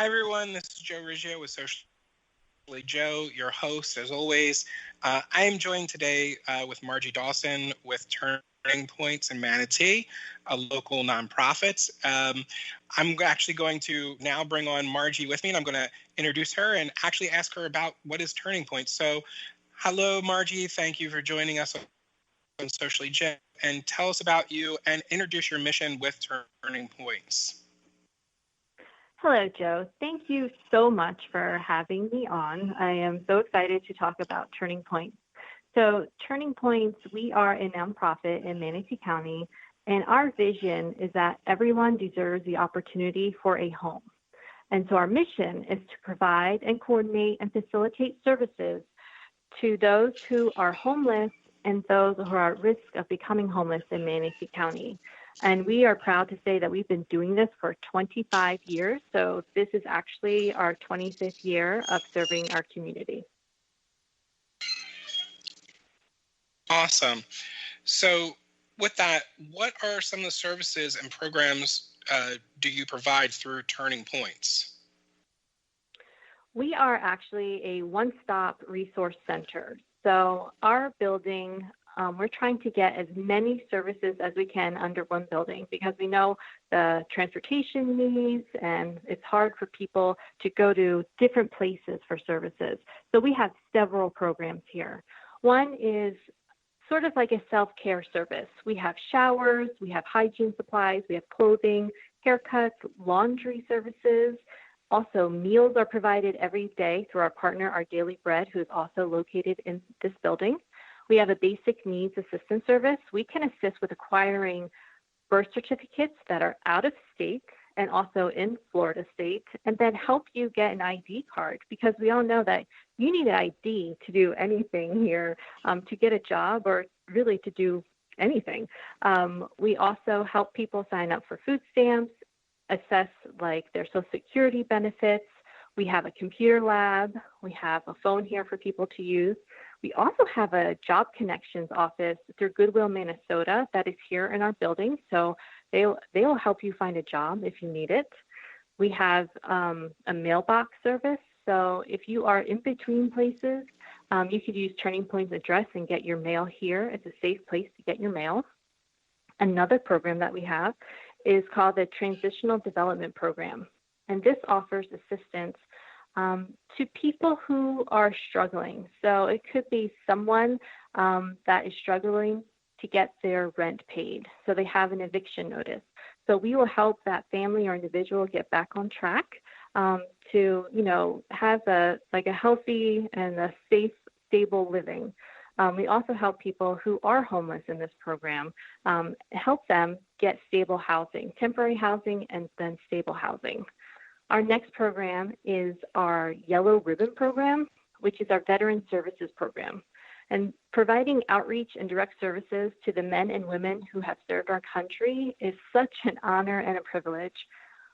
everyone. This is Joe Riggio with Socially Joe, your host, as always. I am joined today with Margie Dawson with Turning Points in Manatee, a local nonprofit. I'm actually going to now bring on Margie with me, and I'm going to introduce her and actually ask her about what is Turning Points. So, hello, Margie. Thank you for joining us on Socially Joe, and tell us about you and introduce your mission with Turning Points. Hello, Joe. Thank you so much for having me on. I am so excited to talk about Turning Points. So Turning Points, we are a nonprofit in Manatee County, and our vision is that everyone deserves the opportunity for a home. And so our mission is to provide and coordinate and facilitate services to those who are homeless and those who are at risk of becoming homeless in Manatee County. And we are proud to say that we've been doing this for 25 years. So this is actually our 25th year of serving our community. Awesome. So with that, what are some of the services and programs do you provide through Turning Points? We are actually a one-stop resource center. So our building, we're trying to get as many services as we can under one building because we know the transportation needs and it's hard for people to go to different places for services. So we have several programs here. One is sort of like a self-care service. We have showers, we have hygiene supplies, we have clothing, haircuts, laundry services. Also, meals are provided every day through our partner, Our Daily Bread, who is also located in this building. We have a basic needs assistance service. We can assist with acquiring birth certificates that are out of state and also in Florida state, and then help you get an ID card because we all know that you need an ID to do anything here, to get a job or really to do anything. We also help people sign up for food stamps, assess like their Social Security benefits. We have a computer lab. We have a phone here for people to use. We also have a job connections office through Goodwill, Minnesota that is here in our building. So they'll help you find a job if you need it. We have a mailbox service. So if you are in between places, you could use Turning Point's address and get your mail here. It's a safe place to get your mail. Another program that we have is called the Transitional Development Program. And this offers assistance to people who are struggling. So it could be someone that is struggling to get their rent paid. So they have an eviction notice. So we will help that family or individual get back on track to, have a healthy and a safe, stable living. We also help people who are homeless in this program, help them get stable housing, temporary housing, and then stable housing. Our next program is our Yellow Ribbon Program, which is our Veteran Services Program. And providing outreach and direct services to the men and women who have served our country is such an honor and a privilege.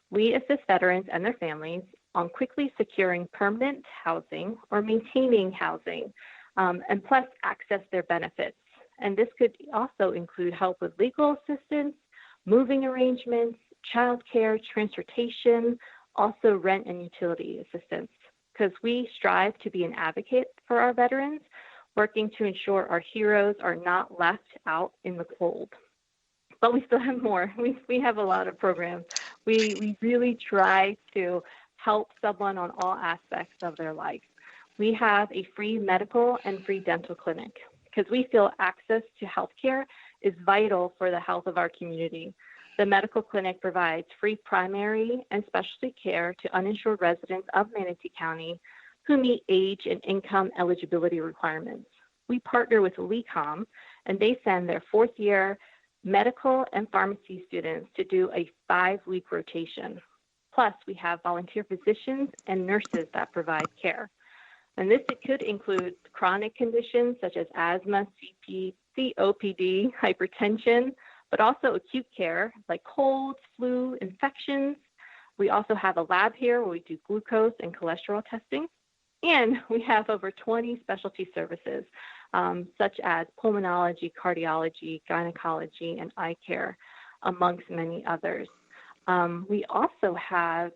We assist veterans and their families on quickly securing permanent housing or maintaining housing, and plus access their benefits. And this could also include help with legal assistance, moving arrangements, childcare, transportation, also rent and utility assistance, because we strive to be an advocate for our veterans, working to ensure our heroes are not left out in the cold. But we still have more. We have a lot of programs. We really try to help someone on all aspects of their life. We have a free medical and free dental clinic because we feel access to healthcare is vital for the health of our community. The medical clinic provides free primary and specialty care to uninsured residents of Manatee County who meet age and income eligibility requirements. We partner with LECOM, and they send their fourth-year medical and pharmacy students to do a 5-week rotation. Plus, we have volunteer physicians and nurses that provide care. And this could include chronic conditions such as asthma, COPD, hypertension, but also acute care like colds, flu, infections. We also have a lab here where we do glucose and cholesterol testing. And we have over 20 specialty services, such as pulmonology, cardiology, gynecology, and eye care, amongst many others. We also have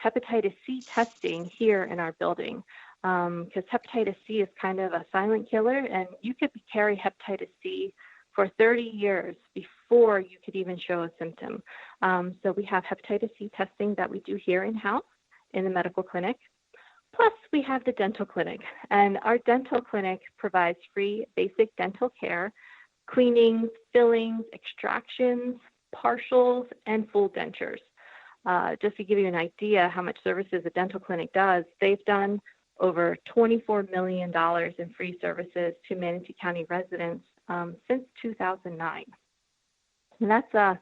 hepatitis C testing here in our building, because hepatitis C is kind of a silent killer, and you could carry hepatitis C for 30 years before you could even show a symptom. So we have hepatitis C testing that we do here in-house in the medical clinic. Plus, we have the dental clinic, and our dental clinic provides free basic dental care, cleanings, fillings, extractions, partials, and full dentures. Just to give you an idea how much services a dental clinic does, they've done over $24 million in free services to Manatee County residents since 2009. And that's a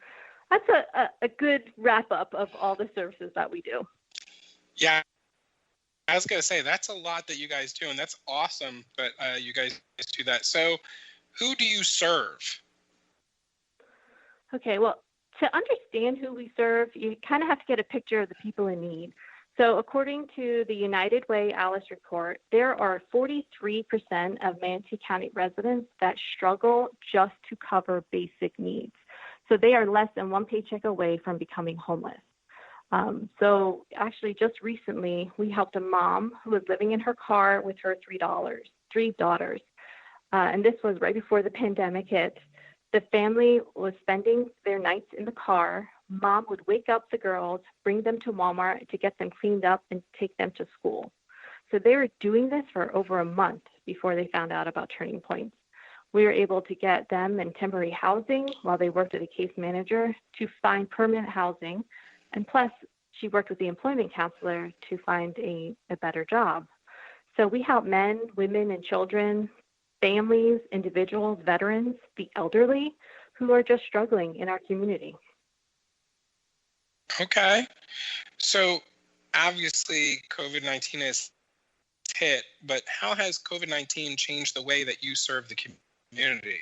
good wrap up of all the services that we do. Yeah, I was going to say that's a lot that you guys do, and that's awesome that you guys do that. So who do you serve? Okay, well, to understand who we serve, you kind of have to get a picture of the people in need. So according to the United Way Alice report, there are 43% of Manatee County residents that struggle just to cover basic needs. So they are less than one paycheck away from becoming homeless. So actually just recently, we helped a mom who was living in her car with her three daughters. And this was right before the pandemic hit. The family was spending their nights in the car. Mom would wake up the girls, bring them to Walmart to get them cleaned up and take them to school. So they were doing this for over a month before they found out about Turning Points. We were able to get them in temporary housing while they worked with a case manager to find permanent housing. And plus, she worked with the employment counselor to find a better job. So we help men, women, and children, families, individuals, veterans, the elderly, who are just struggling in our community. Okay. So obviously COVID-19 has hit, but how has COVID-19 changed the way that you serve the community?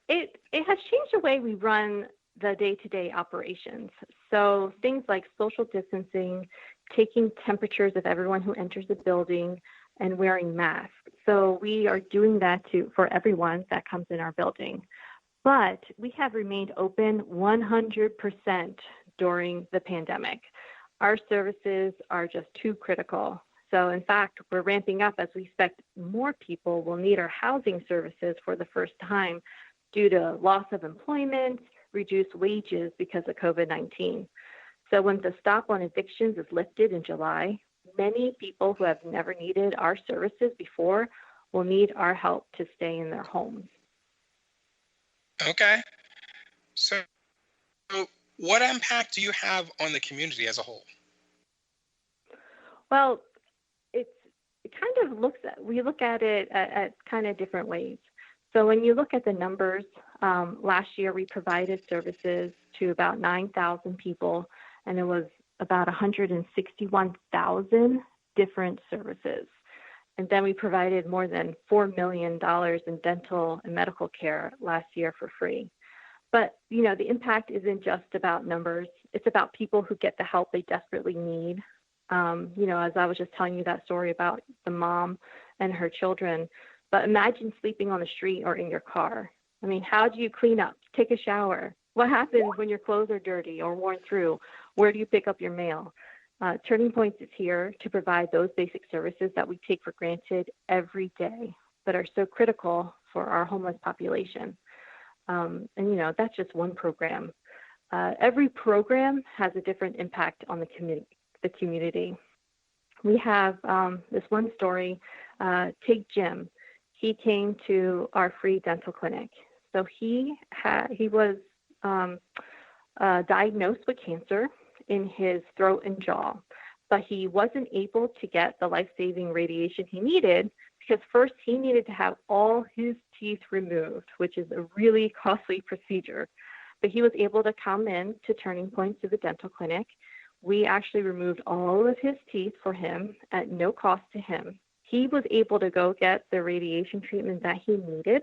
It has changed the way we run the day-to-day operations. So things like social distancing, taking temperatures of everyone who enters the building, and wearing masks. So we are doing that for everyone that comes in our building. But we have remained open 100% during the pandemic. Our services are just too critical. So in fact, we're ramping up as we expect more people will need our housing services for the first time due to loss of employment, reduced wages because of COVID-19. So when the stop on evictions is lifted in July, many people who have never needed our services before will need our help to stay in their homes. Okay. So what impact do you have on the community as a whole? Well, we look at it at kind of different ways. So when you look at the numbers, last year we provided services to about 9,000 people, and it was about 161,000 different services. And then we provided more than $4 million in dental and medical care last year for free. But, the impact isn't just about numbers. It's about people who get the help they desperately need. As I was just telling you that story about the mom and her children, but imagine sleeping on the street or in your car. I mean, how do you clean up, take a shower? What happens when your clothes are dirty or worn through? Where do you pick up your mail? Turning Points is here to provide those basic services that we take for granted every day, but are so critical for our homeless population. And that's just one program. Every program has a different impact on the community. We have this one story. Take Jim. He came to our free dental clinic. So he was diagnosed with cancer in his throat and jaw, but he wasn't able to get the life-saving radiation he needed because first he needed to have all his teeth removed, which is a really costly procedure. But he was able to come in to Turning Point to the dental clinic. We actually removed all of his teeth for him at no cost to him. He was able to go get the radiation treatment that he needed.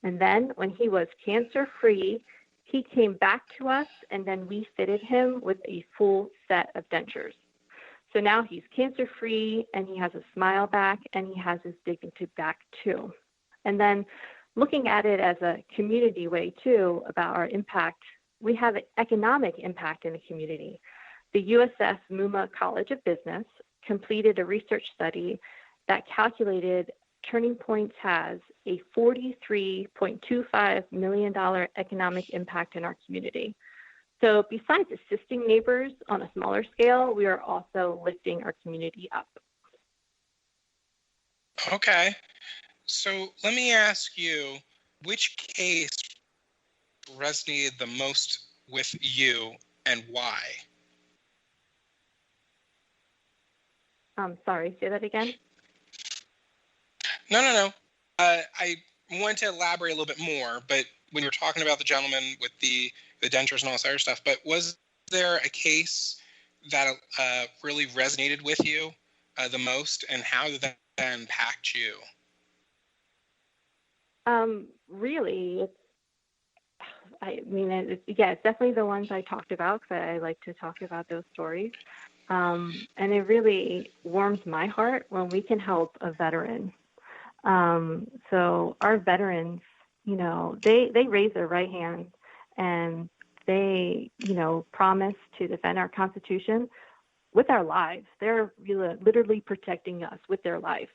And then when he was cancer-free, he came back to us, and then we fitted him with a full set of dentures. So now he's cancer-free, and he has a smile back, and he has his dignity back too. And then looking at it as a community way too about our impact, we have an economic impact in the community. the USF MUMA College of Business completed a research study that calculated Turning Points has a $43.25 million economic impact in our community. So besides assisting neighbors on a smaller scale, we are also lifting our community up. Okay. So let me ask you, which case resonated the most with you and why? Sorry, say that again? No. I wanted to elaborate a little bit more, but when you were talking about the gentleman with the dentures and all this other stuff, but was there a case that really resonated with you the most, and how did that impact you? Really, it's definitely the ones I talked about, because I like to talk about those stories. And it really warms my heart when we can help a veteran. So our veterans, they raise their right hand and they, promise to defend our Constitution with our lives. They're really, literally protecting us with their life.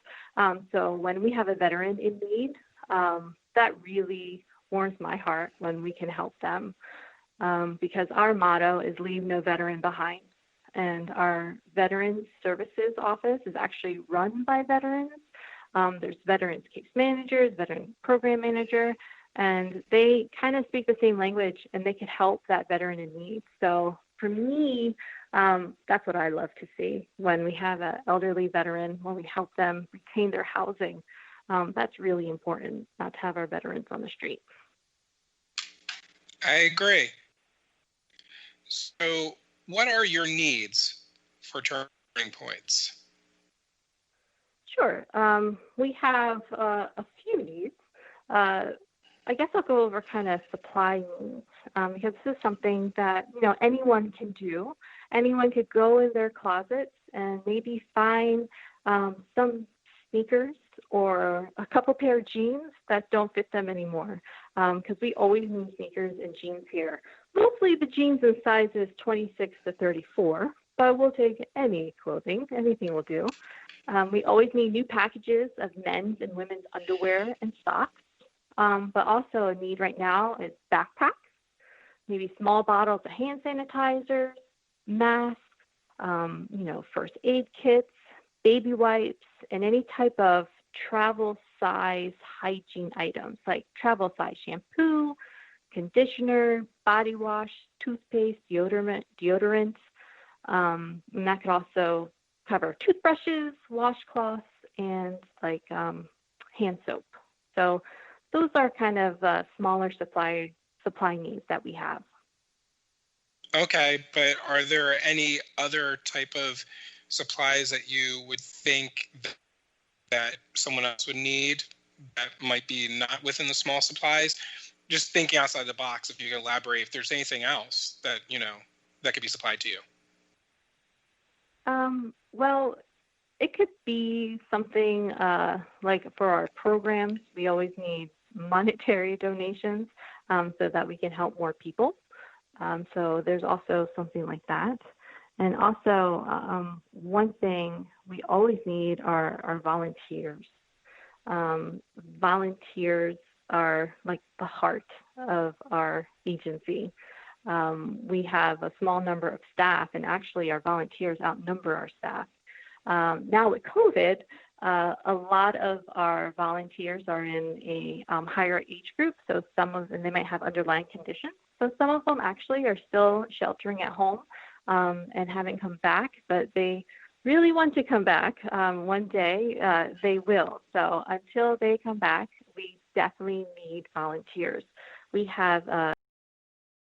So when we have a veteran in need, that really warms my heart when we can help them, because our motto is leave no veteran behind. And our Veterans Services Office is actually run by veterans. There's veterans case managers, veteran program manager, and they kind of speak the same language and they can help that veteran in need. So for me, that's what I love to see when we have an elderly veteran, when we help them retain their housing. That's really important, not to have our veterans on the street. I agree. So what are your needs for Turning Points? Sure. We have a few needs. I guess I'll go over kind of supply needs, because this is something that anyone can do. Anyone could go in their closets and maybe find some sneakers or a couple pair of jeans that don't fit them anymore, because we always need sneakers and jeans here. Mostly the jeans in sizes 26 to 34, but we'll take any clothing, anything will do. We always need new packages of men's and women's underwear and socks, but also a need right now is backpacks, maybe small bottles of hand sanitizers, masks, first aid kits, baby wipes, and any type of travel size hygiene items like travel size shampoo, conditioner, body wash, toothpaste, deodorant. And that could also cover toothbrushes, washcloths, and hand soap. So those are kind of smaller supply needs that we have. Okay, but are there any other type of supplies that you would think that someone else would need that might be not within the small supplies? Just thinking outside the box, if you can elaborate, if there's anything else that, that could be supplied to you. Well, it could be something like for our programs, we always need monetary donations so that we can help more people. So there's also something like that. And also, one thing we always need are volunteers. Volunteers are like the heart of our agency. We have a small number of staff, and actually our volunteers outnumber our staff. Now with COVID, a lot of our volunteers are in a higher age group, so some of them, they might have underlying conditions. So some of them actually are still sheltering at home and haven't come back, but they really want to come back. One day they will. So until they come back, we definitely need volunteers. We have